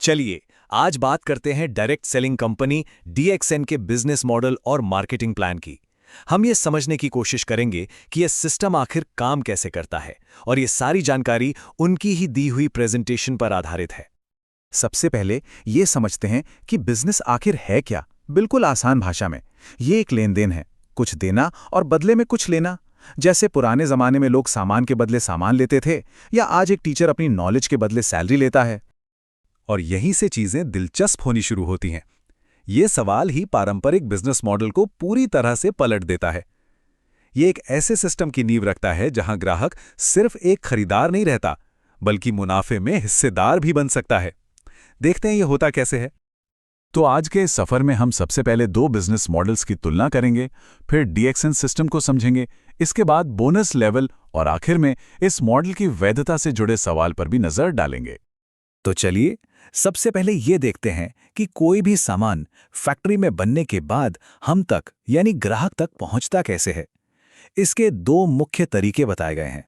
चलिए आज बात करते हैं डायरेक्ट सेलिंग कंपनी डीएक्सएन के बिजनेस मॉडल और मार्केटिंग प्लान की। हम ये समझने की कोशिश करेंगे कि यह सिस्टम आखिर काम कैसे करता है और ये सारी जानकारी उनकी ही दी हुई प्रेजेंटेशन पर आधारित है। सबसे पहले ये समझते हैं कि बिजनेस आखिर है क्या। बिल्कुल आसान भाषा में ये एक लेन देन है, कुछ देना और बदले में कुछ लेना। जैसे पुराने जमाने में लोग सामान के बदले सामान लेते थे, या आज एक टीचर अपनी नॉलेज के बदले सैलरी लेता है। और यहीं से चीजें दिलचस्प होनी शुरू होती हैं। ये सवाल ही पारंपरिक बिजनेस मॉडल को पूरी तरह से पलट देता है। ये एक ऐसे सिस्टम की नींव रखता है जहां ग्राहक सिर्फ एक खरीदार नहीं रहता, बल्कि मुनाफे में हिस्सेदार भी बन सकता है। देखते हैं ये होता कैसे है। तो आज के इस सफर में हम सबसे पहले दो बिजनेस मॉडल्स की तुलना करेंगे, फिर डीएक्सएन सिस्टम को समझेंगे, इसके बाद बोनस लेवल और आखिर में इस मॉडल की वैधता से जुड़े सवाल पर भी नजर डालेंगे। तो चलिए सबसे पहले ये देखते हैं कि कोई भी सामान फैक्ट्री में बनने के बाद हम तक यानी ग्राहक तक पहुंचता कैसे है। इसके दो मुख्य तरीके बताए गए हैं।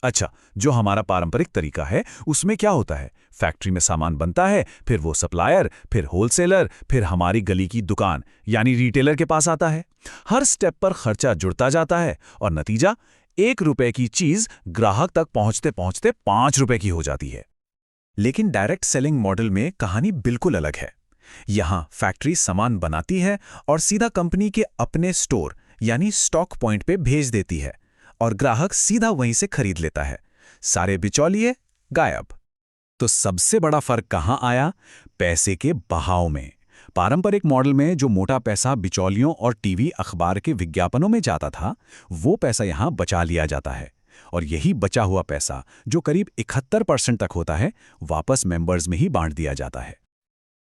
अच्छा, जो हमारा पारंपरिक तरीका है उसमें क्या होता है? फैक्ट्री में सामान बनता है, फिर वो सप्लायर, फिर होलसेलर, फिर हमारी गली की दुकान यानी रिटेलर के पास आता है। हर स्टेप पर खर्चा जुड़ता जाता है और नतीजा 1 रुपए की चीज ग्राहक तक पहुंचते पहुंचते 5 रुपए की हो जाती है। लेकिन डायरेक्ट सेलिंग मॉडल में कहानी बिल्कुल अलग है। यहां फैक्ट्री सामान बनाती है और सीधा कंपनी के अपने स्टोर यानी स्टॉक पॉइंट पे भेज देती है और ग्राहक सीधा वहीं से खरीद लेता है। सारे बिचौलिए गायब। तो सबसे बड़ा फर्क कहां आया? पैसे के बहाव में। पारंपरिक मॉडल में जो मोटा पैसा बिचौलियों और टीवी अखबार के विज्ञापनों में जाता था, वो पैसा यहां बचा लिया जाता है और यही बचा हुआ पैसा, जो करीब 71% तक होता है, वापस मेंबर्स में ही बांट दिया जाता है।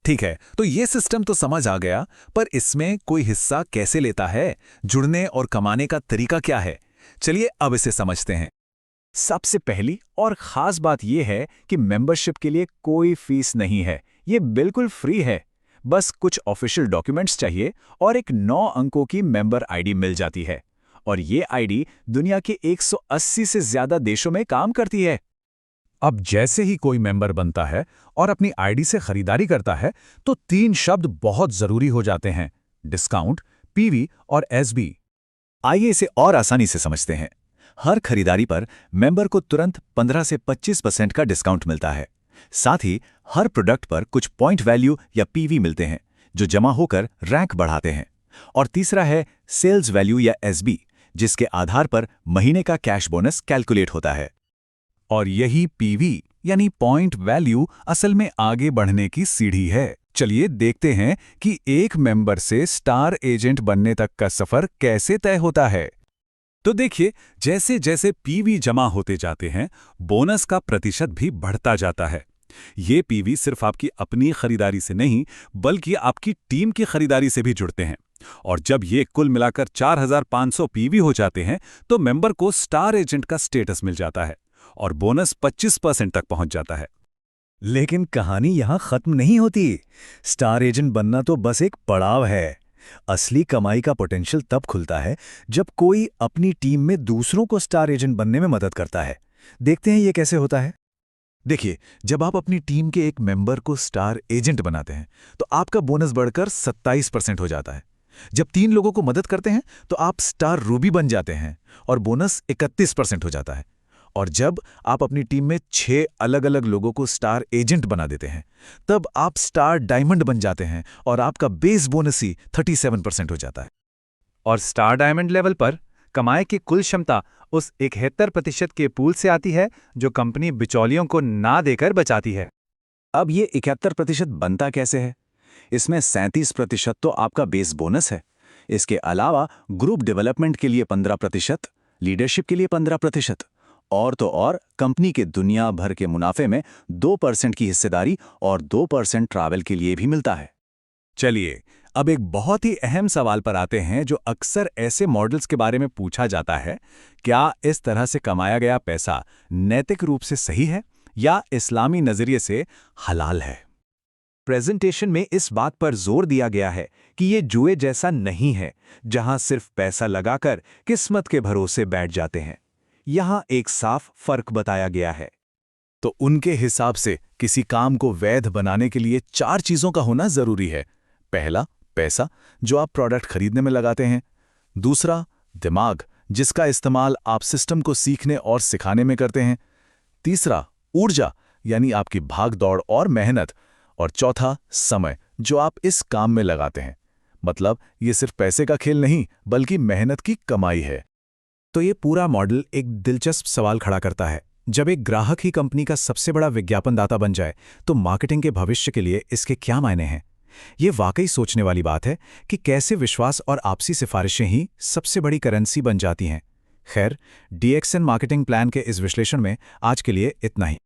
ठीक है, तो ये सिस्टम तो समझ आ गया, पर इसमें कोई हिस्सा कैसे लेता है? जुड़ने और कमाने का तरीका क्या है? चलिए अब इसे समझते हैं। सबसे पहली और खास बात यह है कि मेंबरशिप के लिए कोई फीस नहीं है। ये बिल्कुल फ्री है। बस कुछ ऑफिशियल डॉक्यूमेंट्स चाहिए और एक 9 अंकों की मेंबर आईडी मिल जाती है। और ये आईडी दुनिया के 180 से ज्यादा देशों में काम करती है। अब जैसे ही कोई मेंबर बनता है और अपनी आईडी से खरीदारी करता है, तो 3 शब्द बहुत जरूरी हो जाते हैं: डिस्काउंट, पीवी और एसबी। आइए इसे और आसानी से समझते हैं। हर खरीदारी पर मेंबर को तुरंत 15 से 25% का डिस्काउंट मिलता है। साथ ही हर प्रोडक्ट पर कुछ पॉइंट वैल्यू या पीवी मिलते हैं, जो जमा होकर रैंक बढ़ाते हैं। और तीसरा है सेल्स वैल्यू या एसबी, जिसके आधार पर महीने का कैश बोनस कैलकुलेट होता है। और यही पीवी यानी पॉइंट वैल्यू असल में आगे बढ़ने की सीढ़ी है। चलिए देखते हैं कि एक मेंबर से स्टार एजेंट बनने तक का सफर कैसे तय होता है। तो देखिए, जैसे जैसे पीवी जमा होते जाते हैं, बोनस का प्रतिशत भी बढ़ता जाता है। ये पीवी सिर्फ आपकी अपनी खरीदारी से नहीं, बल्कि आपकी टीम की खरीदारी से भी जुड़ते हैं। और जब ये कुल मिलाकर 4500 पीवी हो जाते हैं, तो मेंबर को स्टार एजेंट का स्टेटस मिल जाता है और बोनस 25% तक पहुंच जाता है। लेकिन कहानी यहां खत्म नहीं होती। स्टार एजेंट बनना तो बस एक पड़ाव है। असली कमाई का पोटेंशियल तब खुलता है जब कोई अपनी टीम में दूसरों को स्टार एजेंट बनने में मदद करता है। देखते हैं ये कैसे होता है। देखिए, जब आप अपनी टीम के एक मेंबर को स्टार एजेंट बनाते हैं, तो आपका बोनस बढ़कर 27% हो जाता है। जब 3 लोगों को मदद करते हैं, तो आप स्टार रूबी बन जाते हैं और बोनस 31% हो जाता है। और जब आप अपनी टीम में 6 अलग अलग लोगों को स्टार एजेंट बना देते हैं, तब आप स्टार डायमंड बन जाते हैं और आपका बेस बोनस ही 37% हो जाता है। और स्टार डायमंड लेवल पर कमाई की कुल क्षमता उस 71% के पूल से आती है जो कंपनी बिचौलियों को ना देकर बचाती है। अब ये 71% बनता कैसे है? इसमें 37% तो आपका बेस बोनस है। इसके अलावा ग्रुप डेवलपमेंट के लिए 15%, लीडरशिप के लिए 15%, और तो और कंपनी के दुनिया भर के मुनाफे में 2% की हिस्सेदारी और 2% ट्रैवल के लिए भी मिलता है। चलिए अब एक बहुत ही अहम सवाल पर आते हैं, जो अक्सर ऐसे मॉडल्स के बारे में पूछा जाता है। क्या इस तरह से कमाया गया पैसा नैतिक रूप से सही है या इस्लामी नजरिए से हलाल है? प्रेजेंटेशन में इस बात पर जोर दिया गया है कि ये जुए जैसा नहीं है, जहां सिर्फ पैसा लगाकर किस्मत के भरोसे बैठ जाते हैं। यहां एक साफ फर्क बताया गया है। तो उनके हिसाब से किसी काम को वैध बनाने के लिए 4 चीज़ों का होना ज़रूरी है। पहला, पैसा, जो आप प्रोडक्ट खरीदने में लगाते हैं। दूसरा, दिमाग, जिसका इस्तेमाल आप सिस्टम को सीखने और सिखाने में करते हैं। तीसरा, ऊर्जा, यानी आपकी भाग दौड़ और मेहनत। और चौथा, समय, जो आप इस काम में लगाते हैं। मतलब ये सिर्फ पैसे का खेल नहीं, बल्कि मेहनत की कमाई है। तो ये पूरा मॉडल एक दिलचस्प सवाल खड़ा करता है। जब एक ग्राहक ही कंपनी का सबसे बड़ा विज्ञापनदाता बन जाए, तो मार्केटिंग के भविष्य के लिए इसके क्या मायने हैं? ये वाकई सोचने वाली बात है कि कैसे विश्वास और आपसी सिफारिशें ही सबसे बड़ी करेंसी बन जाती हैं। खैर, DXN मार्केटिंग प्लान के इस विश्लेषण में आज के लिए इतना ही।